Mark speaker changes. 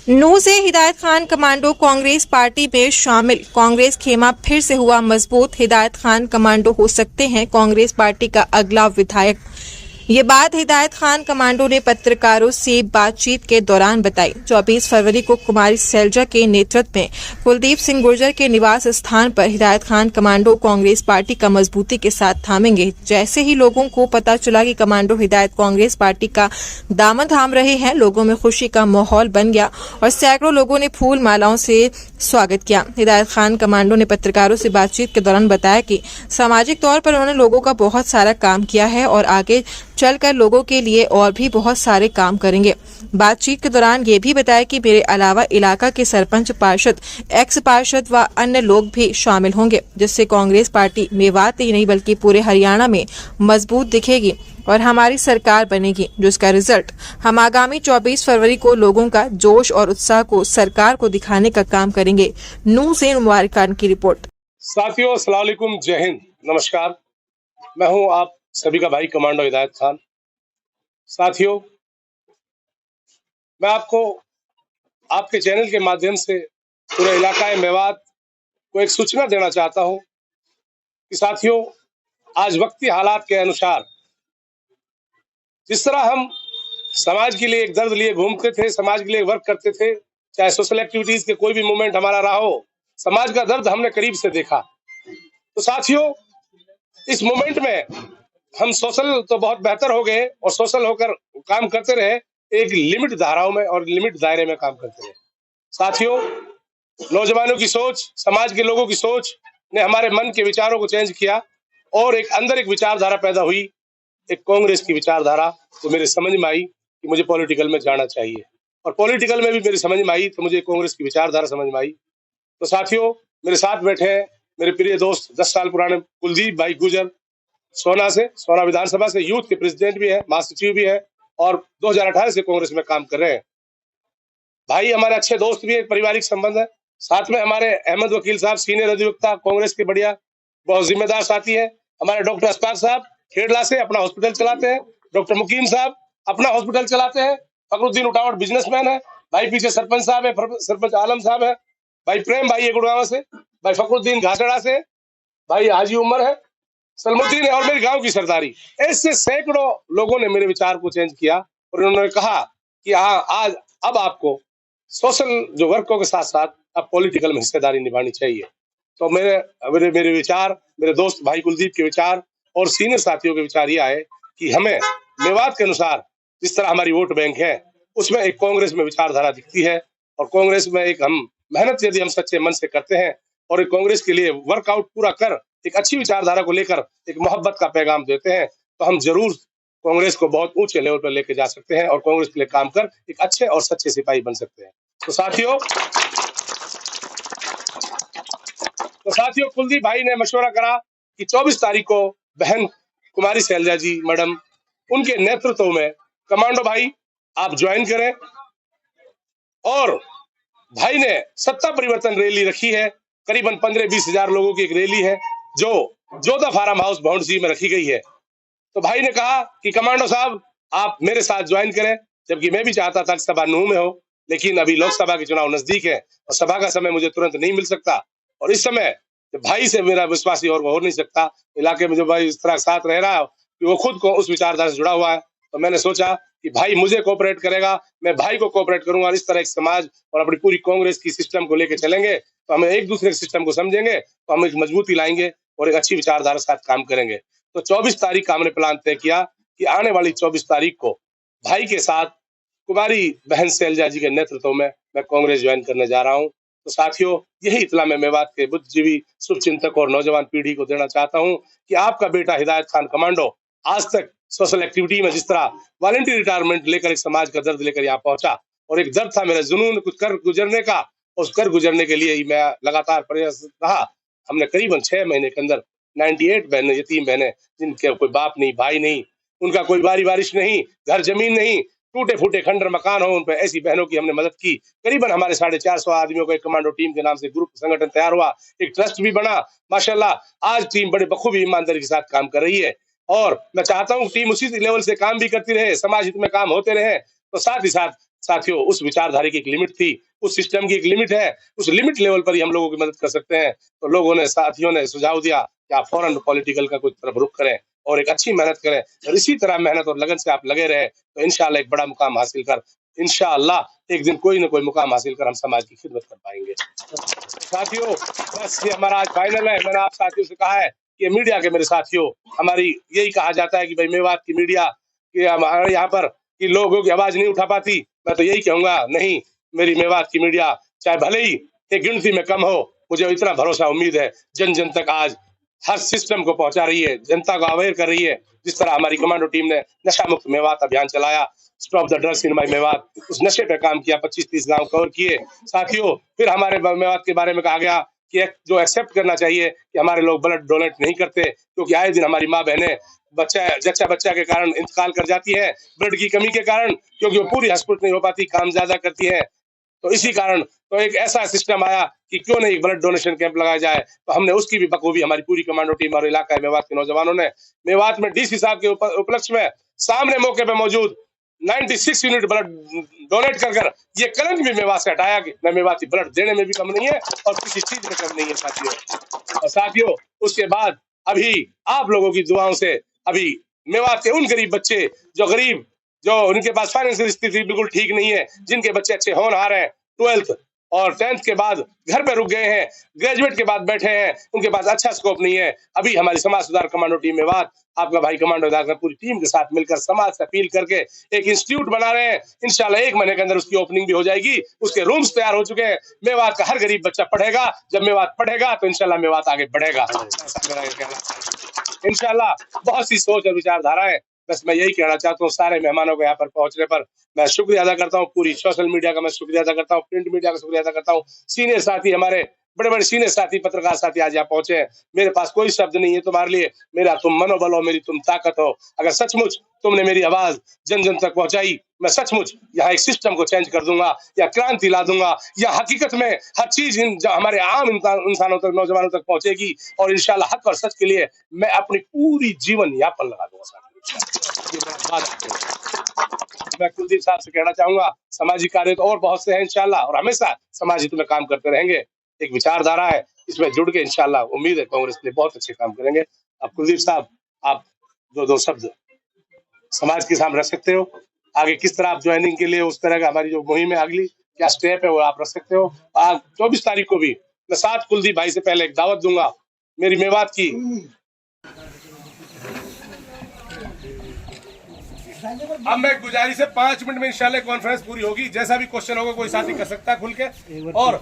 Speaker 1: नूह से हिदायत Khan commando Congress party में शामिल। कांग्रेस खेमा फिर से हुआ मजबूत। हिदायत खान कमांडो हो सकते हैं कांग्रेस पार्टी का अगला विधायक। ये बात हिदायत खान कमांडो ने पत्रकारों से बातचीत के दौरान बताई। 24 फरवरी को कुमारी सैलजा के नेतृत्व में कुलदीप सिंह गुर्जर के निवास स्थान पर हिदायत खान कमांडो कांग्रेस पार्टी का मजबूती के साथ थामेंगे। जैसे ही लोगों को पता चला कि कमांडो हिदायत कांग्रेस पार्टी का दामन थाम रहे हैं, लोगों में खुशी का माहौल बन गया और सैकड़ों लोगों ने फूल मालाओं से स्वागत किया। हिदायत खान कमांडो ने पत्रकारों से बातचीत के दौरान बताया कि सामाजिक तौर पर उन्होंने लोगों का बहुत सारा काम किया है और आगे चलकर लोगों के लिए और भी बहुत सारे काम करेंगे। बातचीत के दौरान ये भी बताया कि मेरे अलावा इलाका के सरपंच, पार्षद, एक्स पार्षद व अन्य लोग भी शामिल होंगे, जिससे कांग्रेस पार्टी मेवात ही नहीं बल्कि पूरे हरियाणा में मजबूत दिखेगी और हमारी सरकार बनेगी, जिसका रिजल्ट हम आगामी 24 फरवरी को लोगों का जोश और उत्साह को सरकार को दिखाने का काम करेंगे। नूह से मुबारक खान की रिपोर्ट।
Speaker 2: साथियों, अस्सलाम वालेकुम, जय हिंद, नमस्कार। मैं हूं आप सभी का भाई कमांडो हिदायत खान। साथियों, मैं आपको आपके चैनल के माध्यम से पूरे इलाका मेवात को एक सूचना देना चाहता हूं कि साथियों, आज वक्ती हालात के अनुसार जिस तरह हम समाज के लिए एक दर्द लिए घूमते थे, समाज के लिए वर्क करते थे, चाहे सोशल एक्टिविटीज के कोई भी मूवमेंट हमारा रहा हो, समाज का दर्द हमने करीब से देखा। तो साथियों, इस मूवमेंट में हम सोशल तो बहुत बेहतर हो गए और सोशल होकर काम करते रहे, एक लिमिट धाराओं में और लिमिट दायरे में काम करते रहे। साथियों, नौजवानों की सोच, समाज के लोगों की सोच ने हमारे मन के विचारों को चेंज किया और एक अंदर एक विचारधारा पैदा हुई, एक कांग्रेस की विचारधारा। तो मेरे समझ में आई कि मुझे पॉलिटिकल में जाना चाहिए और पॉलिटिकल में भी मेरी समझ में आई तो मुझे कांग्रेस की विचारधारा समझ में आई। तो साथियों, मेरे साथ बैठे हैं मेरे प्रिय दोस्त 10 साल पुराने कुलदीप भाई गुर्जर, सोना विधानसभा से यूथ के प्रेसिडेंट भी है, महासचिव भी है और 2018 से कांग्रेस में काम कर रहे हैं। भाई हमारे अच्छे दोस्त भी है, पारिवारिक संबंध है। साथ में हमारे अहमद वकील साहब, सीनियर अधिवक्ता कांग्रेस के, बढ़िया बहुत जिम्मेदार साथी है। हमारे डॉक्टर अस्तार साहब खेड़ला से अपना हॉस्पिटल चलाते हैं। डॉक्टर मुकीम साहब अपना हॉस्पिटल चलाते हैं। फखरुद्दीन उटावट बिजनेसमैन है। भाई पीछे सरपंच साहब है, सरपंच आलम साहब है। भाई प्रेम भाई है गुड़गांव से। भाई फखरुद्दीन घाटड़ा से। भाई हाजी उमर है, सलमुद्दीन है और मेरे गांव की सरदारी। ऐसे सैकड़ों लोगों ने मेरे विचार को चेंज किया और उन्होंने कहा कि हाँ, आज अब आपको सोशल जो वर्कों के साथ साथ अब पॉलिटिकल में हिस्सेदारी निभानी चाहिए। तो मेरे मेरे मेरे विचार, मेरे दोस्त भाई कुलदीप के विचार और सीनियर साथियों के विचार ये आए कि हमें मेवात के अनुसार जिस तरह हमारी वोट बैंक है, उसमें एक कांग्रेस में विचारधारा दिखती है और कांग्रेस में एक हम मेहनत यदि हम सच्चे मन से करते हैं और एक कांग्रेस के लिए वर्कआउट पूरा कर एक अच्छी विचारधारा को लेकर एक मोहब्बत का पैगाम देते हैं, तो हम जरूर कांग्रेस को बहुत ऊंचे लेवल पर लेके जा सकते हैं और कांग्रेस के लिए काम कर एक अच्छे और सच्चे सिपाही बन सकते हैं। तो साथियों, कुलदीप भाई ने मशवरा करा कि 24 तारीख को बहन कुमारी सैलजा जी मैडम, उनके नेतृत्व में कमांडो भाई आप ज्वाइन करें। और भाई ने सत्ता परिवर्तन रैली रखी है, करीबन 15-20 हजार लोगों की एक रैली है जो जोधा फार्म हाउस भाउंडसी में रखी गई है। तो भाई ने कहा कि कमांडो साहब आप मेरे साथ ज्वाइन करें, जबकि मैं भी चाहता था कि सभा नूह में हो, लेकिन अभी लोकसभा के चुनाव नजदीक है और सभा का समय मुझे तुरंत नहीं मिल सकता और इस समय भाई से मेरा विश्वास ही और हो नहीं सकता। इलाके में जो भाई इस तरह साथ रह रहा है कि वो खुद को उस विचारधारा से जुड़ा हुआ है, तो मैंने सोचा कि भाई मुझे कोऑपरेट करेगा, मैं भाई को कोऑपरेट करूंगा और इस तरह एक समाज और अपनी पूरी कांग्रेस की सिस्टम को लेकर चलेंगे तो हम एक दूसरे के सिस्टम को समझेंगे, तो हम एक मजबूती लाएंगे और एक अच्छी विचारधारा के साथ काम करेंगे। तो 24 तारीख का हमने प्लान तय किया कि आने वाली 24 तारीख को भाई के साथ कुमारी बहन सैलजा जी के नेतृत्व में मैं कांग्रेस ज्वाइन करने जा रहा हूं। तो साथियों, यही इत्तला मैं मेवात के बुद्धिजीवी, शुभचिंतक और नौजवान पीढ़ी को देना चाहता हूं कि आपका बेटा हिदायत खान कमांडो आज तक सोशल एक्टिविटी में जिस तरह वॉलंटियर रिटायरमेंट लेकर एक समाज का दर्द लेकर यहाँ पहुंचा और एक दर्द था मेरा जुनून कुछ कर गुजरने का, उस कर गुजरने के लिए ही मैं लगातार प्रयास रहा। हमने करीबन 6 महीने के अंदर 98 बहनें, यतीम बहनें जिनके कोई बाप नहीं, भाई नहीं, उनका कोई बारिश नहीं, घर जमीन नहीं, टूटे फूटे खंडर मकान हो, उन पर ऐसी बहनों की हमने मदद की। करीबन हमारे 450 आदमियों का एक कमांडो टीम के नाम से ग्रुप संगठन तैयार हुआ, एक ट्रस्ट भी बना। माशाल्लाह आज टीम बड़े बखूबी ईमानदारी के साथ काम कर रही है और मैं चाहता हूँ टीम उसी लेवल से काम भी करती रहे, समाज हित में काम होते रहे। तो साथ ही साथ साथियों उस विचारधारा की एक लिमिट थी, उस सिस्टम की एक लिमिट है, उस लिमिट लेवल पर ही हम लोगों की मदद कर सकते हैं। तो लोगों ने, साथियों ने सुझाव दिया कि आप फौरन पॉलिटिकल का कुछ तरफ रुख करें और एक अच्छी मेहनत करें, और इसी तरह मेहनत और लगन से आप लगे रहे तो इंशाल्लाह एक बड़ा मुकाम हासिल कर, इंशाल्लाह एक दिन कोई ना कोई मुकाम हासिल कर हम समाज की खिदमत कर पाएंगे। साथियों बस ये हमारा आज फाइनल है। मैंने आप साथियों से कहा है कि मीडिया के मेरे साथियों, हमारी यही कहा जाता है कि भाई मेवात की मीडिया कि हमारे यहाँ पर कि लोगों की आवाज नहीं उठा पाती। मैं तो यही कहूंगा, नहीं, मेरी मेवात की मीडिया चाहे भले ही एक गिनती में कम हो, मुझे इतना भरोसा उम्मीद है जन जन तक आज हर सिस्टम को पहुंचा रही है, जनता को अवेयर कर रही है। जिस तरह हमारी कमांडो टीम ने नशा मुक्त मेवात अभियान चलाया, stop the drugs in my Mewat, उस नशे पे काम किया, 25-30 गांव कवर किए। साथियों फिर हमारे मेवात के बारे में कहा गया कि जो एक्सेप्ट करना चाहिए कि हमारे लोग ब्लड डोनेट नहीं करते, क्योंकि आए दिन हमारी माँ बहनें बच्चा के कारण इंतकाल कर जाती है, ब्लड की कमी के कारण, क्योंकि वो पूरी हॉस्पिटल नहीं हो पाती, काम ज्यादा करती है। तो इसी कारण तो एक ऐसा सिस्टम आया कि क्यों नहीं ब्लड डोनेशन कैंप लगाया जाए। तो हमने उसकी भी बखूबी हमारी पूरी कमांडो टीम और इलाका मेवात के नौजवानों ने, मेवात में डीसी साहब के उपलक्ष्य में सामने मौके पे मौजूद 96 यूनिट ब्लड डोनेट कर ये कलंक भी मेवात से हटाया कि न मेवाती ब्लड देने में भी कम नहीं है और किसी चीज में कम नहीं है साथियों। और साथियों उसके बाद अभी आप लोगों की दुआओं से अभी मेवात के उन गरीब बच्चे जो उनके पास फाइनेंशियल स्थिति बिल्कुल ठीक नहीं है, जिनके बच्चे अच्छे होनहार हैं, 12th और 10th के बाद घर पे रुक गए हैं, ग्रेजुएट के बाद बैठे हैं, उनके पास अच्छा स्कोप नहीं है, अभी हमारी समाज सुधार कमांडो टीम मेवात, आपका भाई कमांडो दादा पूरी टीम के साथ मिलकर समाज से अपील करके एक इंस्टीट्यूट बना रहे हैं। इंशाल्लाह 1 महीने के अंदर उसकी ओपनिंग भी हो जाएगी, उसके रूम्स तैयार हो चुके हैं। मेवात का हर गरीब बच्चा पढ़ेगा, जब मेवात पढ़ेगा तो इंशाल्लाह मेवात आगे बढ़ेगा। इंशाल्लाह बहुत सी सोच और विचारधाराएं, बस मैं यही कहना चाहता हूँ सारे मेहमानों को यहाँ पर पहुंचने पर मैं शुक्रिया अदा करता हूँ। पूरी सोशल मीडिया का मैं शुक्रिया अदा करता हूँ, प्रिंट मीडिया का शुक्रिया अदा करता हूँ। सीनियर साथी, हमारे बड़े बड़े सीनियर साथी, पत्रकार साथी आज यहाँ पहुंचे हैं। मेरे पास कोई शब्द नहीं है तुम्हारे लिए, मेरा तुम मनोबल हो, मेरी तुम ताकत हो। अगर सचमुच तुमने मेरी आवाज जन जन तक पहुंचाई, मैं सचमुच यहाँ एक सिस्टम को चेंज कर दूंगा या क्रांति ला दूंगा, या हकीकत में हर चीज हमारे आम इंसानों तक, नौजवानों तक पहुंचेगी और इंशाल्लाह हक और सच के लिए मैं अपनी पूरी जीवन यापन लगा दूंगा। मैं कुलदीप साहब से कहना चाहूंगा, सामाजिक कार्य तो और बहुत से हैं इंशाल्लाह, और हमेशा समाज हित में काम करते रहेंगे। एक विचारधारा है, इसमें जुड़ के इंशाल्लाह उम्मीद है कांग्रेस के लिए बहुत अच्छे काम करेंगे। अब कुलदीप साहब, आप दो शब्द समाज के सामने रख सकते हो, आगे किस तरह आप ज्वाइनिंग के लिए उस तरह का हमारी जो मुहिम है अगली क्या स्टेप है वो आप रख सकते हो। आज 24 तारीख को भी मैं साथ कुलदीप भाई से पहले एक दावत दूंगा मेरी मेवात की। अब मैं गुजारिश है 5 मिनट में इंशाल्लाह कॉन्फ्रेंस पूरी होगी, जैसा भी क्वेश्चन होगा कोई साथी कर सकता है खुल के। और